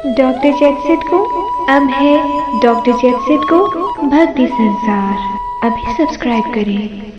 Doctor चेतसित को अब है डॉक्टर चेतसित को भक्ति संसार। अभी सब्सक्राइब करें।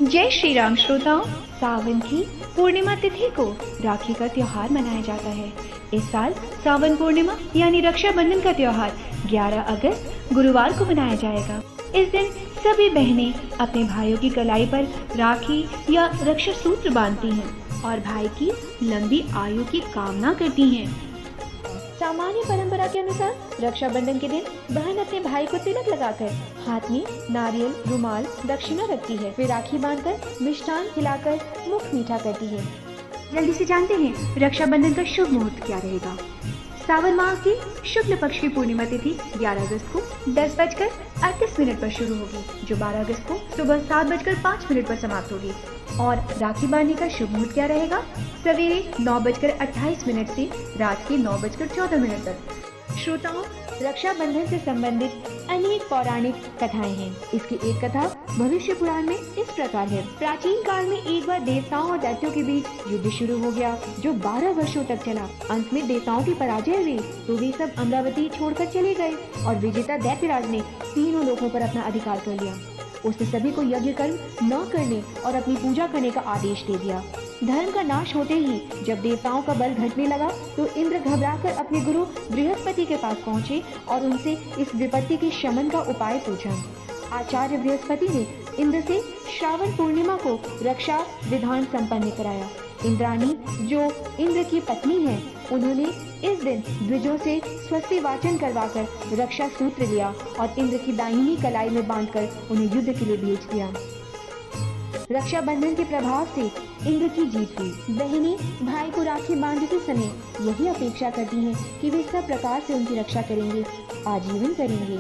जय श्री राम श्रोताओं, सावन की पूर्णिमा तिथि को राखी का त्योहार मनाया जाता है। इस साल सावन पूर्णिमा यानी रक्षाबंधन का त्योहार 11 अगस्त गुरुवार को मनाया जाएगा। इस दिन सभी बहनें अपने भाइयों की कलाई पर राखी या रक्षा सूत्र बांधती हैं और भाई की लंबी आयु की कामना करती हैं। सामान्य परंपरा के अनुसार रक्षाबंधन के दिन बहन अपने भाई को तिलक लगाकर हाथ में नारियल, रुमाल, दक्षिणा रखती है। फिर राखी बांधकर मिष्ठान खिलाकर मुख मीठा करती है। जल्दी से जानते हैं रक्षाबंधन का शुभ मुहूर्त क्या रहेगा। सावन माह की शुक्ल पक्ष की पूर्णिमा तिथि 11 अगस्त को 10:38 पर शुरू होगी, जो 12 अगस्त को सुबह 7:05 पर समाप्त होगी। और राखी बांधने का शुभ मुहूर्त क्या रहेगा? सवेरे 9:28 से रात के 9:14 तक। श्रोताओं, रक्षाबंधन से संबंधित अनेक पौराणिक कथाएं हैं। इसकी एक कथा भविष्य पुराण में इस प्रकार है। प्राचीन काल में एक बार देवताओं और दैत्यों के बीच युद्ध शुरू हो गया, जो 12 वर्षों तक चला। अंत में देवताओं की पराजय हुई तो वे सब अमरावती छोड़कर चले गए और विजेता दैत्यराज ने तीनों लोगों पर अपना अधिकार कर लिया। उसने सभी को यज्ञ कर्म न करने और अपनी पूजा करने का आदेश दे दिया। धर्म का नाश होते ही जब देवताओं का बल घटने लगा तो इंद्र घबराकर अपने गुरु बृहस्पति के पास पहुंचे और उनसे इस विपत्ति के शमन का उपाय पूछा। आचार्य बृहस्पति ने इंद्र से श्रावण पूर्णिमा को रक्षा विधान संपन्न कराया। इंद्राणी, जो इंद्र की पत्नी है, उन्होंने इस दिन द्विजों से स्वस्ति वाचन करवाकर रक्षा सूत्र लिया और इंद्र की दाहिनी कलाई में बांधकर उन्हें युद्ध के लिए भेज दिया। रक्षाबंधन के प्रभाव से इंद्र की जीत हुई। बहनें भाई को राखी बांधते समय यही अपेक्षा करती हैं कि वे सब प्रकार से उनकी रक्षा करेंगे, आजीवन करेंगे,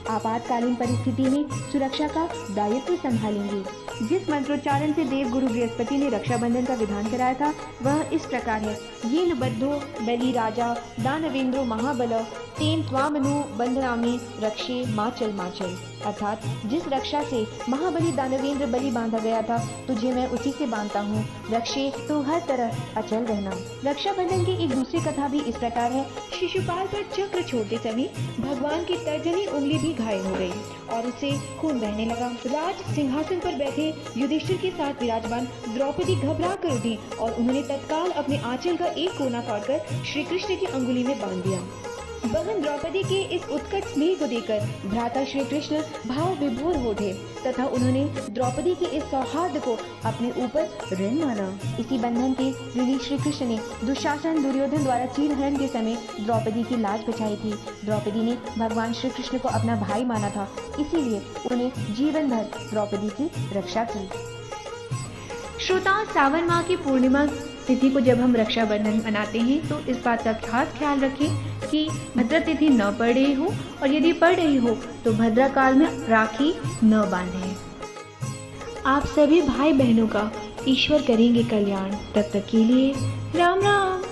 आपातकालीन परिस्थिति में सुरक्षा का दायित्व संभालेंगे। जिस मंत्रोच्चारण से देव गुरु बृहस्पति ने रक्षाबंधन का विधान कराया था वह इस प्रकार है। येन बद्धो बलि राजा दानवेंद्रो महाबल तेन त्वामनु बंधनामि रक्षे माचल माचल। अर्थात जिस रक्षा से महाबली दानवेंद्र बलि बांधा गया था, तुझे मैं उसी से बांधता हूँ, रक्षे तो हर तरह अचल रहना। रक्षाबंधन की एक दूसरी कथा भी इस प्रकार है। शिशुपाल पर चक्र छोड़ते समय भगवान की तर्जनी उंगली भी घायल हो गई और उससे खून बहने लगा। राज सिंहासन पर बैठे युधिष्ठिर के साथ विराजमान द्रौपदी घबरा कर उठी और उन्होंने तत्काल अपने आंचल का एक कोना काटकर श्री कृष्ण की अंगुली में बांध दिया। बहन द्रौपदी के इस उत्कट स्नेह को देखकर भ्राता श्री कृष्ण भाव विभोर हो उठे तथा उन्होंने द्रौपदी के इस सौहार्द को अपने ऊपर ऋण माना। इसी बंधन के ऋणी श्री कृष्ण ने दुशासन दुर्योधन द्वारा चीरहरण के समय द्रौपदी की लाज बचाई थी। द्रौपदी ने भगवान श्री कृष्ण को अपना भाई माना था, इसीलिए उन्हें जीवन भर द्रौपदी की रक्षा की। श्रोताओं, सावन माह की पूर्णिमा तिथि को जब हम रक्षाबंधन मनाते हैं तो इस बात का खास ख्याल रखें कि भद्रा तिथि न पड़ रही हो और यदि पड़ रही हो तो भद्रा काल में राखी न बांधें। आप सभी भाई बहनों का ईश्वर करेंगे कल्याण। तब तक के लिए राम राम।